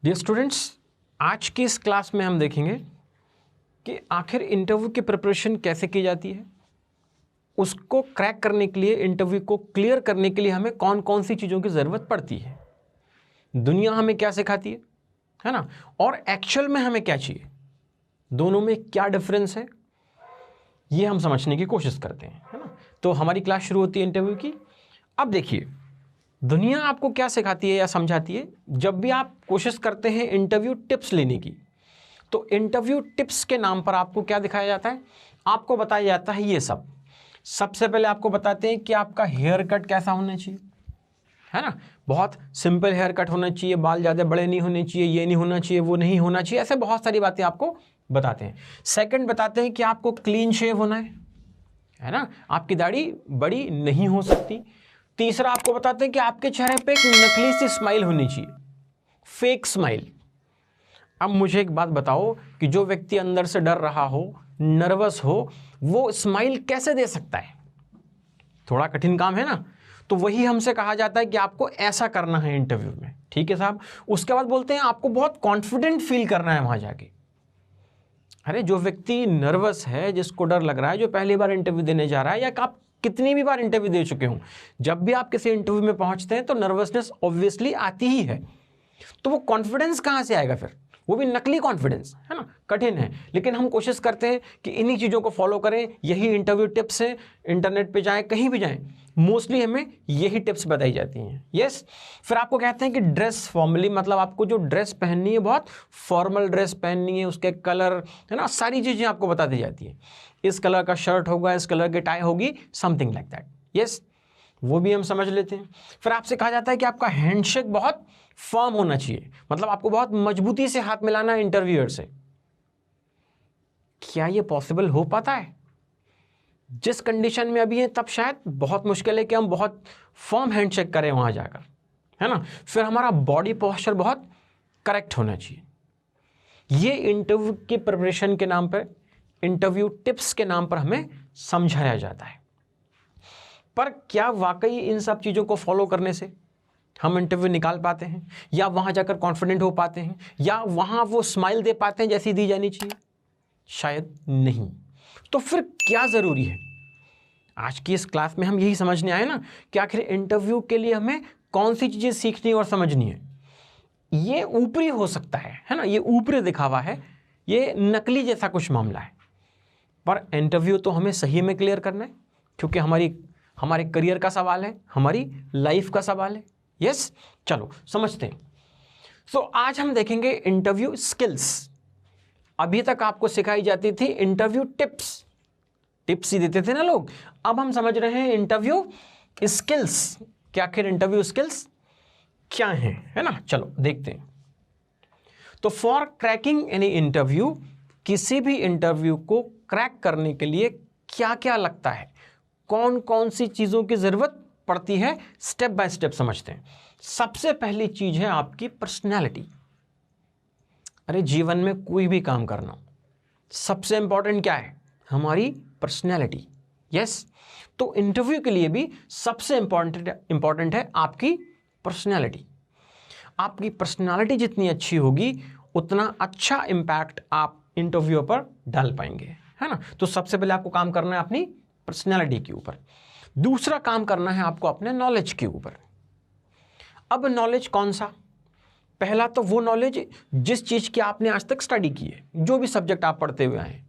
Dear students, आज की इस क्लास में हम देखेंगे कि आखिर इंटरव्यू की प्रिपरेशन कैसे की जाती है, उसको क्रैक करने के लिए, इंटरव्यू को क्लियर करने के लिए हमें कौन कौन सी चीज़ों की ज़रूरत पड़ती है, दुनिया हमें क्या सिखाती है ना, और एक्चुअल में हमें क्या चाहिए, दोनों में क्या डिफरेंस है, ये हम समझने की कोशिश करते हैं, है ना। तो हमारी क्लास शुरू होती है इंटरव्यू की। अब देखिए, दुनिया आपको क्या सिखाती है या समझाती है। जब भी आप कोशिश करते हैं इंटरव्यू टिप्स लेने की, तो इंटरव्यू टिप्स के नाम पर आपको क्या दिखाया जाता है, आपको बताया जाता है ये सब। सबसे पहले आपको बताते हैं कि आपका हेयर कट कैसा होना चाहिए, है ना। बहुत सिंपल हेयर कट होना चाहिए, बाल ज़्यादा बड़े नहीं होने चाहिए, ये नहीं होना चाहिए, वो नहीं होना चाहिए, ऐसे बहुत सारी बातें आपको बताते हैं। सेकंड बताते हैं कि आपको क्लीन शेव होना है ना, आपकी दाढ़ी बड़ी नहीं हो सकती। तीसरा आपको बताते हैं कि आपके चेहरे पे एक नकली सी स्माइल होनी चाहिए, फेक स्माइल। अब मुझे एक बात बताओ कि जो व्यक्ति अंदर से डर रहा हो, नर्वस हो, वो स्माइल कैसे दे सकता है? थोड़ा कठिन काम है ना। तो वही हमसे कहा जाता है कि आपको ऐसा करना है इंटरव्यू में, ठीक है साहब। उसके बाद बोलते हैं आपको बहुत कॉन्फिडेंट फील करना है वहां जाके। अरे जो व्यक्ति नर्वस है, जिसको डर लग रहा है, जो पहली बार इंटरव्यू देने जा रहा है, या आप कितनी भी बार इंटरव्यू दे चुके हों, जब भी आप किसी इंटरव्यू में पहुंचते हैं तो नर्वसनेस ऑब्वियसली आती ही है। तो वो कॉन्फिडेंस कहां से आएगा फिर, वो भी नकली कॉन्फिडेंस, है ना। कठिन है, लेकिन हम कोशिश करते हैं कि इन्हीं चीज़ों को फॉलो करें। यही इंटरव्यू टिप्स हैं, इंटरनेट पे जाएं, कहीं भी जाएं, मोस्टली हमें यही टिप्स बताई जाती हैं। यस। फिर आपको कहते हैं कि ड्रेस फॉर्मली, मतलब आपको जो ड्रेस पहननी है, बहुत फॉर्मल ड्रेस पहननी है, उसके कलर, है ना, सारी चीज़ें आपको बता दी जाती है। इस कलर का शर्ट होगा, इस कलर की टाई होगी, समथिंग लाइक दैट। यस, वो भी हम समझ लेते हैं। फिर आपसे कहा जाता है कि आपका हैंडशेक बहुत फर्म होना चाहिए, मतलब आपको बहुत मजबूती से हाथ मिलाना है इंटरव्यूअर से। क्या ये पॉसिबल हो पाता है? जिस कंडीशन में अभी है, तब शायद बहुत मुश्किल है कि हम बहुत फर्म हैंडशेक करें वहां जाकर, है ना। फिर हमारा बॉडी पोस्चर बहुत करेक्ट होना चाहिए। ये इंटरव्यू के प्रिपरेशन के नाम पर, इंटरव्यू टिप्स के नाम पर हमें समझाया जाता है। पर क्या वाकई इन सब चीज़ों को फॉलो करने से हम इंटरव्यू निकाल पाते हैं, या वहां जाकर कॉन्फिडेंट हो पाते हैं, या वहां वो स्माइल दे पाते हैं जैसी दी जानी चाहिए? शायद नहीं। तो फिर क्या ज़रूरी है? आज की इस क्लास में हम यही समझने आए ना कि आखिर इंटरव्यू के लिए हमें कौन सी चीज़ें सीखनी और समझनी है। ये ऊपरी हो सकता है ना, ये ऊपरी दिखावा है, ये नकली जैसा कुछ मामला है, पर इंटरव्यू तो हमें सही में क्लियर करना है, क्योंकि हमारे करियर का सवाल है, हमारी लाइफ का सवाल है। यस, चलो समझते हैं। सो आज हम देखेंगे इंटरव्यू स्किल्स। अभी तक आपको सिखाई जाती थी इंटरव्यू टिप्स, टिप्स ही देते थे ना लोग। अब हम समझ रहे हैं इंटरव्यू स्किल्स, कि आखिर इंटरव्यू स्किल्स क्या हैं, है ना। चलो देखते हैं। तो फॉर क्रैकिंग एनी इंटरव्यू, किसी भी इंटरव्यू को क्रैक करने के लिए क्या क्या लगता है, कौन कौन सी चीज़ों की ज़रूरत पड़ती है, स्टेप बाय स्टेप समझते हैं। सबसे पहली चीज़ है आपकी पर्सनैलिटी। अरे जीवन में कोई भी काम करना, सबसे इंपॉर्टेंट क्या है? हमारी पर्सनैलिटी। यस, तो इंटरव्यू के लिए भी सबसे इंपॉर्टेंट है आपकी पर्सनैलिटी। आपकी पर्सनैलिटी जितनी अच्छी होगी, उतना अच्छा इम्पैक्ट आप इंटरव्यू पर डाल पाएंगे, है ना। तो सबसे पहले आपको काम करना है अपनी पर्सनैलिटी के ऊपर। दूसरा काम करना है आपको अपने नॉलेज के ऊपर। अब नॉलेज कौन सा? पहला तो वो नॉलेज जिस चीज़ की आपने आज तक स्टडी की है, जो भी सब्जेक्ट आप पढ़ते हुए आए,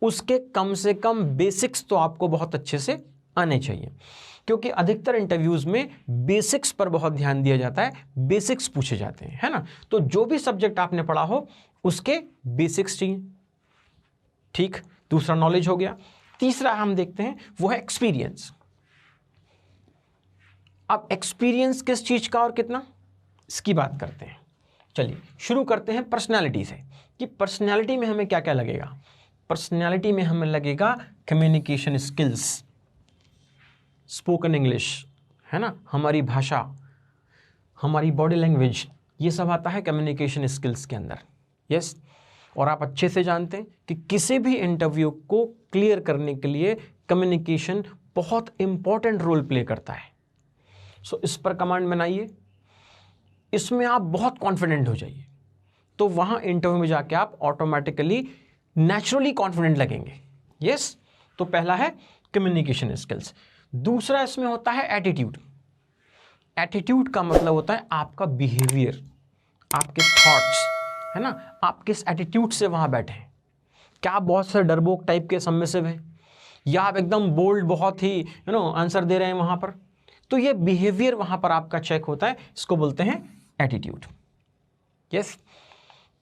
उसके कम से कम बेसिक्स तो आपको बहुत अच्छे से आने चाहिए, क्योंकि अधिकतर इंटरव्यूज़ में बेसिक्स पर बहुत ध्यान दिया जाता है, बेसिक्स पूछे जाते हैं, है ना। तो जो भी सब्जेक्ट आपने पढ़ा हो, उसके बेसिक्स चाहिए। ठीक, दूसरा नॉलेज हो गया। तीसरा हम देखते हैं, वो है एक्सपीरियंस। अब एक्सपीरियंस किस चीज़ का और कितना, इसकी बात करते हैं। चलिए शुरू करते हैं पर्सनैलिटी से, कि पर्सनैलिटी में हमें क्या क्या लगेगा। पर्सनैलिटी में हमें लगेगा कम्युनिकेशन स्किल्स, स्पोकन इंग्लिश, है ना, हमारी भाषा, हमारी बॉडी लैंग्वेज, ये सब आता है कम्युनिकेशन स्किल्स के अंदर। यस, और आप अच्छे से जानते हैं कि किसी भी इंटरव्यू को क्लियर करने के लिए कम्युनिकेशन बहुत इंपॉर्टेंट रोल प्ले करता है। सो इस पर कमांड बनाइए, इसमें आप बहुत कॉन्फिडेंट हो जाइए। तो वहाँ इंटरव्यू में जाके आप ऑटोमेटिकली नेचुरली कॉन्फिडेंट लगेंगे। यस, तो पहला है कम्युनिकेशन स्किल्स। दूसरा इसमें होता है एटीट्यूड। एटीट्यूड का मतलब होता है आपका बिहेवियर, आपके थॉट्स, है ना, आप किस एटीट्यूड से वहाँ बैठे हैं। क्या आप बहुत से डरपोक टाइप के सबमिसिव हैं, या आप एकदम बोल्ड बहुत ही आंसर दे रहे हैं वहाँ पर। तो ये बिहेवियर वहाँ पर आपका चेक होता है, इसको बोलते हैं एटीट्यूड। यस।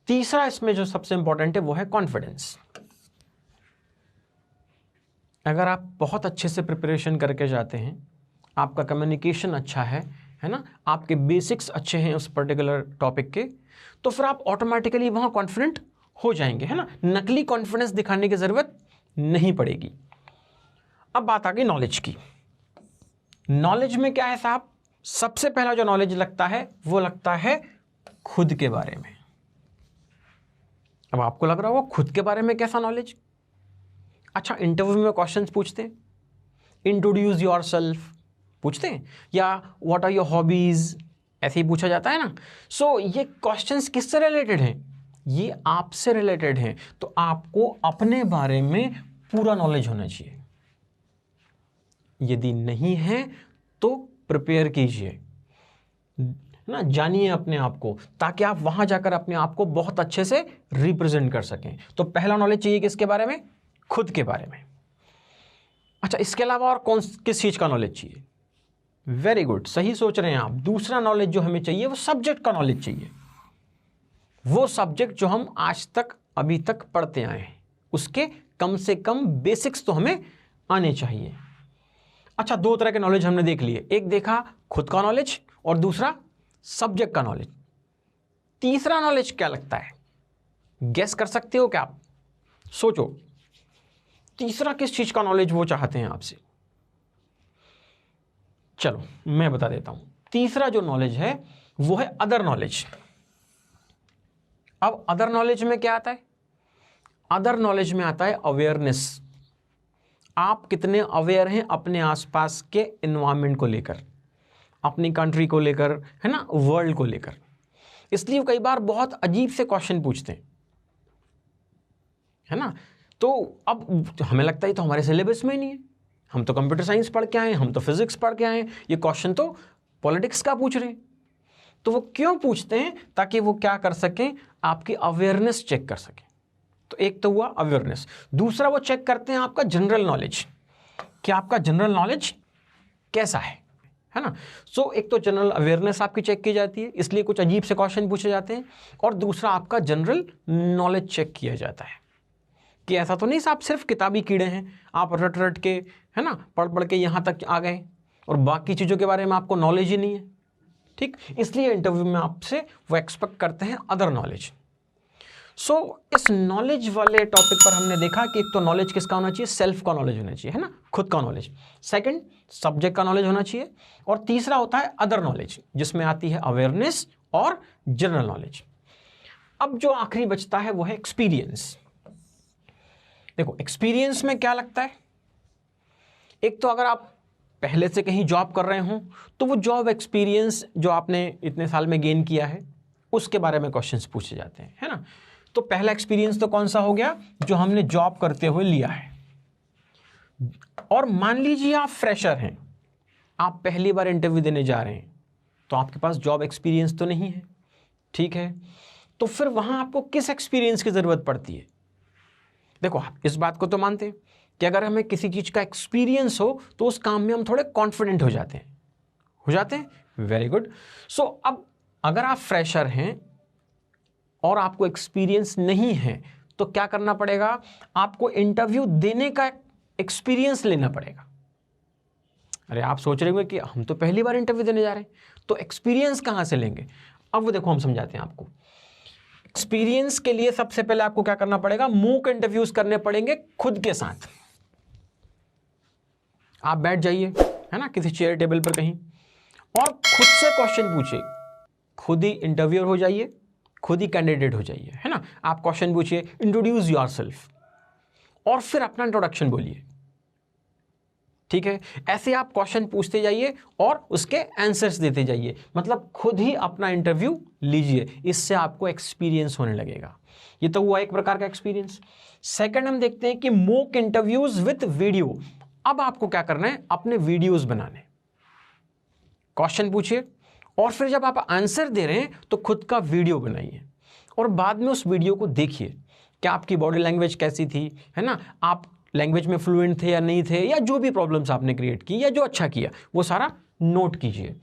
तीसरा इसमें जो सबसे इंपॉर्टेंट है वो है कॉन्फिडेंस। अगर आप बहुत अच्छे से प्रिपरेशन करके जाते हैं, आपका कम्युनिकेशन अच्छा है ना, आपके बेसिक्स अच्छे हैं उस पर्टिकुलर टॉपिक के, तो फिर आप ऑटोमेटिकली वहाँ कॉन्फिडेंट हो जाएंगे, है ना। नकली कॉन्फिडेंस दिखाने की ज़रूरत नहीं पड़ेगी। अब बात आ गई नॉलेज की। नॉलेज में क्या है साहब, सबसे पहला जो नॉलेज लगता है वो लगता है खुद के बारे में। अब आपको लग रहा होगा खुद के बारे में कैसा नॉलेज। अच्छा, इंटरव्यू में क्वेश्चंस पूछते हैं, इंट्रोड्यूस योरसेल्फ पूछते हैं, या व्हाट आर योर हॉबीज, ऐसे ही पूछा जाता है ना। सो ये क्वेश्चंस किससे रिलेटेड हैं, ये आपसे रिलेटेड हैं। तो आपको अपने बारे में पूरा नॉलेज होना चाहिए। यदि नहीं है तो प्रिपेयर कीजिए ना, जानिए अपने आप को, ताकि आप वहां जाकर अपने आप को बहुत अच्छे से रिप्रेजेंट कर सकें। तो पहला नॉलेज चाहिए किसके बारे में, खुद के बारे में। अच्छा, इसके अलावा और किस चीज का नॉलेज चाहिए, वेरी गुड, सही सोच रहे हैं आप। दूसरा नॉलेज जो हमें चाहिए वो सब्जेक्ट का नॉलेज चाहिए। वो सब्जेक्ट जो हम आज तक अभी तक पढ़ते आए हैं, उसके कम से कम बेसिक्स तो हमें आने चाहिए। अच्छा, दो तरह के नॉलेज हमने देख लिए, एक देखा खुद का नॉलेज और दूसरा सब्जेक्ट का नॉलेज। तीसरा नॉलेज क्या लगता है, गेस कर सकते हो क्या आप, सोचो तीसरा किस चीज का नॉलेज वो चाहते हैं आपसे। चलो मैं बता देता हूं। तीसरा जो नॉलेज है वो है अदर नॉलेज। अब अदर नॉलेज में क्या आता है, अदर नॉलेज में आता है अवेयरनेस। आप कितने अवेयर हैं अपने आसपास के एनवायरनमेंट को लेकर, अपनी कंट्री को लेकर, है ना, वर्ल्ड को लेकर। इसलिए कई बार बहुत अजीब से क्वेश्चन पूछते हैं, है ना। तो अब हमें लगता है तो हमारे सिलेबस में ही नहीं है, हम तो कंप्यूटर साइंस पढ़ के आए हैं, हम तो फिजिक्स पढ़ के आए हैं, ये क्वेश्चन तो पॉलिटिक्स का पूछ रहे हैं। तो वो क्यों पूछते हैं, ताकि वो क्या कर सकें, आपकी अवेयरनेस चेक कर सकें। तो एक तो हुआ अवेयरनेस, दूसरा वो चेक करते हैं आपका जनरल नॉलेज, कि आपका जनरल नॉलेज कैसा है ना। सो एक तो जनरल अवेयरनेस आपकी चेक की जाती है, इसलिए कुछ अजीब से क्वेश्चन पूछे जाते हैं, और दूसरा आपका जनरल नॉलेज चेक किया जाता है कि ऐसा तो नहीं आप सिर्फ किताबी कीड़े हैं, आप रट रट के, है ना, पढ़ पढ़ के यहाँ तक आ गए और बाकी चीज़ों के बारे में आपको नॉलेज ही नहीं है। ठीक, इसलिए इंटरव्यू में आपसे वो एक्सपेक्ट करते हैं अदर नॉलेज। सो इस नॉलेज वाले टॉपिक पर हमने देखा कि एक तो नॉलेज किसका होना चाहिए, सेल्फ का नॉलेज होना चाहिए, है ना, खुद का नॉलेज। सेकंड, सब्जेक्ट का नॉलेज होना चाहिए, और तीसरा होता है अदर नॉलेज, जिसमें आती है अवेयरनेस और जनरल नॉलेज। अब जो आखिरी बचता है वो है एक्सपीरियंस। देखो एक्सपीरियंस में क्या लगता है, एक तो अगर आप पहले से कहीं जॉब कर रहे हो तो वो जॉब एक्सपीरियंस जो आपने इतने साल में गेन किया है उसके बारे में क्वेश्चंस पूछे जाते हैं, है ना। तो पहला एक्सपीरियंस तो कौन सा हो गया, जो हमने जॉब करते हुए लिया है। और मान लीजिए आप फ्रेशर हैं, आप पहली बार इंटरव्यू देने जा रहे हैं, तो आपके पास जॉब एक्सपीरियंस तो नहीं है, ठीक है। तो फिर वहां आपको किस एक्सपीरियंस की जरूरत पड़ती है। देखो आप इस बात को तो मानते हैं कि अगर हमें किसी चीज का एक्सपीरियंस हो तो उस काम में हम थोड़े कॉन्फिडेंट हो जाते हैं, वेरी गुड। सो अब अगर आप फ्रेशर हैं और आपको एक्सपीरियंस नहीं है तो क्या करना पड़ेगा, आपको इंटरव्यू देने का एक्सपीरियंस लेना पड़ेगा। अरे आप सोच रहे होंगे कि हम तो पहली बार इंटरव्यू देने जा रहे हैं, तो एक्सपीरियंस कहां से लेंगे। अब वो देखो हम समझाते हैं आपको। एक्सपीरियंस के लिए सबसे पहले आपको क्या करना पड़ेगा, मूक इंटरव्यूज करने पड़ेंगे खुद के साथ। आप बैठ जाइए, है ना, किसी चेयर टेबल पर कहीं, और खुद से क्वेश्चन पूछिए, खुद ही इंटरव्यूअर हो जाइए, खुद ही कैंडिडेट हो जाइए, है ना। आप क्वेश्चन पूछिए, इंट्रोड्यूस योरसेल्फ, और फिर अपना इंट्रोडक्शन बोलिए। ठीक है। ऐसे आप क्वेश्चन पूछते जाइए और उसके आंसर्स देते जाइए, मतलब खुद ही अपना इंटरव्यू लीजिए, इससे आपको एक्सपीरियंस होने लगेगा। ये तो हुआ एक प्रकार का एक्सपीरियंस। सेकंड हम देखते हैं कि मॉक इंटरव्यूज विद वीडियो। अब आपको क्या करना है, अपने वीडियोस बनाने, क्वेश्चन पूछिए और फिर जब आप आंसर दे रहे हैं तो खुद का वीडियो बनाइए और बाद में उस वीडियो को देखिए क्या आपकी बॉडी लैंग्वेज कैसी थी, है ना, आप लैंग्वेज में फ्लुएंट थे या नहीं थे, या जो भी प्रॉब्लम्स आपने क्रिएट की या जो अच्छा किया वो सारा नोट कीजिए।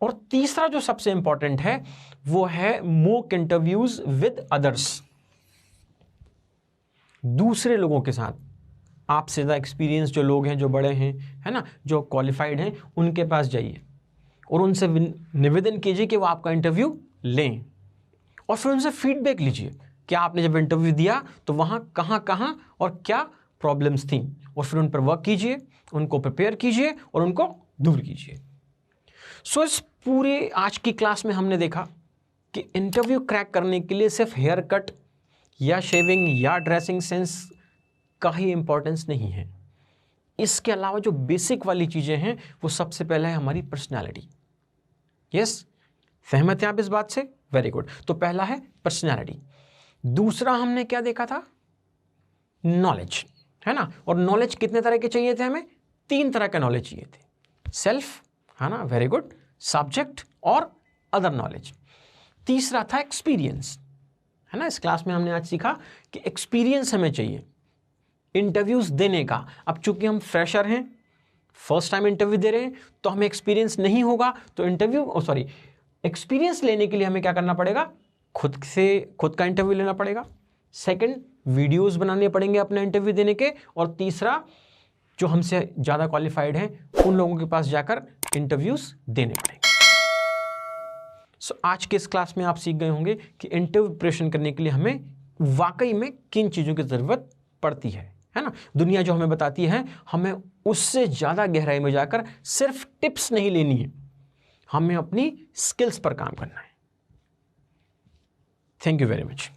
और तीसरा जो सबसे इंपॉर्टेंट है वो है मॉक इंटरव्यूज विद अदर्स, दूसरे लोगों के साथ, आपसे ज़्यादा एक्सपीरियंस जो लोग हैं, जो बड़े हैं, है ना, जो क्वालिफाइड हैं, उनके पास जाइए और उनसे निवेदन कीजिए कि वो आपका इंटरव्यू लें और फिर उनसे फीडबैक लीजिए कि आपने जब इंटरव्यू दिया तो वहाँ कहाँ कहाँ और क्या प्रॉब्लम्स थी, और फिर उन पर वर्क कीजिए, उनको प्रिपेयर कीजिए और उनको दूर कीजिए। सो इस पूरे आज की क्लास में हमने देखा कि इंटरव्यू क्रैक करने के लिए सिर्फ हेयर कट या शेविंग या ड्रेसिंग सेंस का ही इंपॉर्टेंस नहीं है। इसके अलावा जो बेसिक वाली चीज़ें हैं वो सबसे पहले है हमारी पर्सनैलिटी। यस, सहमत हैं आप इस बात से? Very good. तो पहला है पर्सनैलिटी। दूसरा हमने क्या देखा था? नॉलेज, है ना। और नॉलेज कितने तरह के चाहिए थे हमें? 3 तरह का नॉलेज चाहिए थे, सेल्फ, है ना, वेरी गुड, सब्जेक्ट और अदर नॉलेज। तीसरा था एक्सपीरियंस, है ना। इस क्लास में हमने आज सीखा कि एक्सपीरियंस हमें चाहिए इंटरव्यूज देने का। अब चूंकि हम फ्रेशर हैं, फर्स्ट टाइम इंटरव्यू दे रहे हैं, तो हमें एक्सपीरियंस नहीं होगा, तो एक्सपीरियंस लेने के लिए हमें क्या करना पड़ेगा? खुद का इंटरव्यू लेना पड़ेगा। सेकंड, वीडियोस बनाने पड़ेंगे अपने इंटरव्यू देने के। और तीसरा, जो हमसे ज़्यादा क्वालिफाइड हैं उन लोगों के पास जाकर इंटरव्यूज देने पड़ेंगे। सो आज के इस क्लास में आप सीख गए होंगे कि इंटरव्यू प्रिपरेशन करने के लिए हमें वाकई में किन चीज़ों की ज़रूरत पड़ती है ना। दुनिया जो हमें बताती है, हमें उससे ज़्यादा गहराई में जाकर सिर्फ टिप्स नहीं लेनी है, हमें अपनी स्किल्स पर काम करना है। Thank you very much.